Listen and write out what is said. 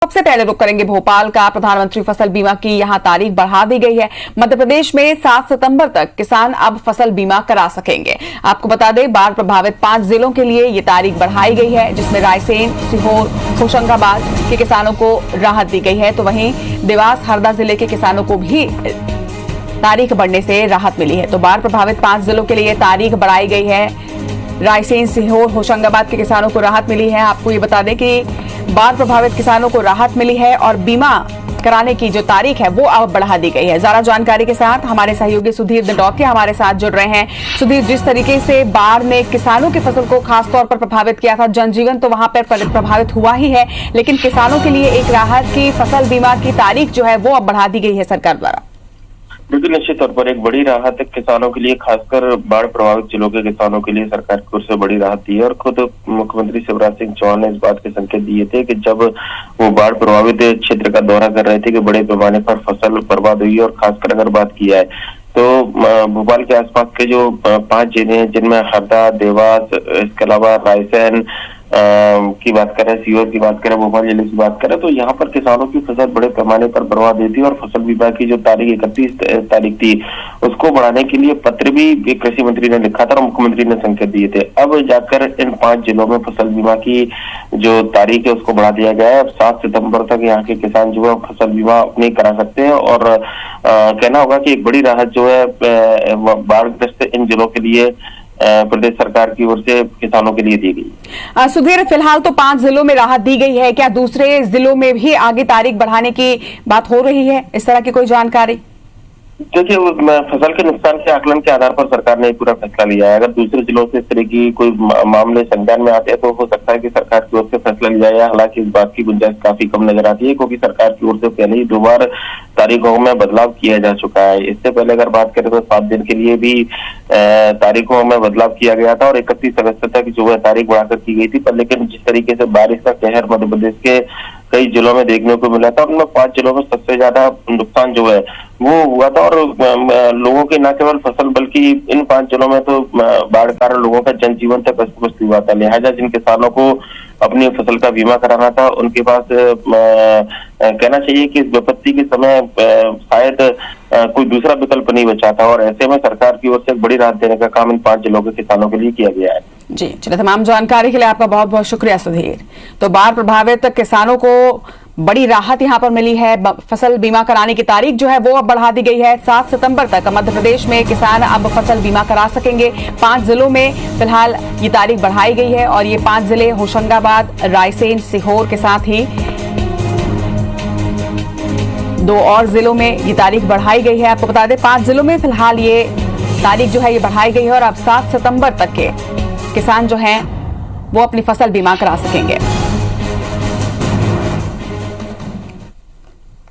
सबसे पहले रुक करेंगे भोपाल का। प्रधानमंत्री फसल बीमा की यहां तारीख बढ़ा दी गई है। मध्य प्रदेश में 7 सितंबर तक किसान अब फसल बीमा करा सकेंगे। आपको बता दें, बाढ़ प्रभावित 5 जिलों के लिए ये तारीख बढ़ाई गई है, जिसमें रायसेन, सीहोर, होशंगाबाद के किसानों को राहत दी गई है। तो वहीं देवास, हरदा जिले के किसानों को भी तारीख बढ़ने से राहत मिली है। तो बाढ़ प्रभावित 5 जिलों के लिए तारीख बढ़ाई गई है। रायसेन, सीहोर, होशंगाबाद के किसानों को राहत मिली है। आपको ये बता दें कि बाढ़ प्रभावित किसानों को राहत मिली है और बीमा कराने की जो तारीख है वो अब बढ़ा दी गई है। ज्यादा जानकारी के साथ हमारे सहयोगी सुधीर दंडौतिया हमारे साथ जुड़ रहे हैं। सुधीर, जिस तरीके से बाढ़ ने किसानों की फसल को खासतौर पर प्रभावित किया था, जनजीवन तो वहां पर प्रभावित हुआ ही है, लेकिन किसानों के लिए एक राहत की फसल बीमा की तारीख जो है वो अब बढ़ा दी गई है सरकार द्वारा। बिल्कुल, निश्चित तौर पर एक बड़ी राहत किसानों के लिए, खासकर बाढ़ प्रभावित जिलों के किसानों के लिए सरकार की ओर से बड़ी राहत दी है। और खुद मुख्यमंत्री शिवराज सिंह चौहान ने इस बात के संकेत दिए थे कि जब वो बाढ़ प्रभावित क्षेत्र का दौरा कर रहे थे कि बड़े पैमाने पर फसल बर्बाद हुई है। और खासकर अगर बात की जाए तो भोपाल के आसपास के जो 5 जिले हैं, जिनमें हरदा, देवास, इसके अलावा रायसेन की बात करें, सीहोर की बात करें, भोपाल जिले की बात करें, तो यहाँ पर किसानों की फसल बड़े पैमाने पर बर्बाद हुई थी। और फसल बीमा की जो तारीख 31 तारीख थी, उसको बढ़ाने के लिए पत्र भी कृषि मंत्री ने लिखा था और मुख्यमंत्री ने संकेत दिए थे। अब जाकर इन 5 जिलों में फसल बीमा की जो तारीख है उसको बढ़ा दिया गया है। अब 7 सितंबर तक यहाँ के किसान जो है फसल बीमा अपनी करा सकते हैं। और कहना होगा कि एक बड़ी राहत जो है बाढ़ग्रस्त इन जिलों के लिए प्रदेश सरकार की ओर से किसानों के लिए दी गई। सुधीर, फिलहाल तो 5 जिलों में राहत दी गई है, क्या दूसरे जिलों में भी आगे तारीख बढ़ाने की बात हो रही है? इस तरह की कोई जानकारी? देखिए, फसल के नुकसान के आकलन के आधार पर सरकार ने पूरा फैसला लिया है। अगर दूसरे जिलों से इस तरह की कोई मामले संज्ञान में आते हैं तो हो सकता है कि सरकार की ओर से फैसला लिया जाए। हालांकि इस बात की गुंजाइश काफी कम नजर आती है, क्योंकि सरकार की ओर से पहले ही 2 बार तारीखों में बदलाव किया जा चुका है। इससे पहले अगर बात करें तो 7 दिन के लिए भी तारीखों में बदलाव किया गया था और 31 अगस्त तक जो है तारीख बढ़ाकर की गई थी। पर लेकिन जिस तरीके से बारिश का कहर मध्य प्रदेश के कई जिलों में देखने को मिला था, उनमें 5 जिलों में सबसे ज्यादा नुकसान जो है वो हुआ था। और लोगों की न केवल फसल बल्कि इन 5 जिलों में तो बाढ़ कारण लोगों का जनजीवन तक अस्त व्यस्त हुआ था। लिहाजा जिन किसानों को अपनी फसल का बीमा कराना था, उनके पास कहना चाहिए कि इस विपत्ति के समय शायद कोई दूसरा विकल्प नहीं बचा था। और ऐसे में सरकार की ओर से एक बड़ी राहत देने का काम इन 5 जिलों के किसानों के लिए किया गया है। जी चलिए, तमाम जानकारी के लिए आपका बहुत बहुत शुक्रिया सुधीर। तो बाढ़ प्रभावित किसानों को बड़ी राहत यहां पर मिली है। फसल बीमा कराने की तारीख जो है वो अब बढ़ा दी गई है। 7 सितंबर तक मध्य प्रदेश में किसान अब फसल बीमा करा सकेंगे। 5 जिलों में फिलहाल ये तारीख बढ़ाई गई है और ये 5 जिले होशंगाबाद, रायसेन, सीहोर के साथ ही 2 और जिलों में ये तारीख बढ़ाई गई है। आपको बता दें, 5 जिलों में फिलहाल ये तारीख जो है ये बढ़ाई गई है और अब 7 सितंबर तक के किसान जो हैं वो अपनी फसल बीमा करा सकेंगे।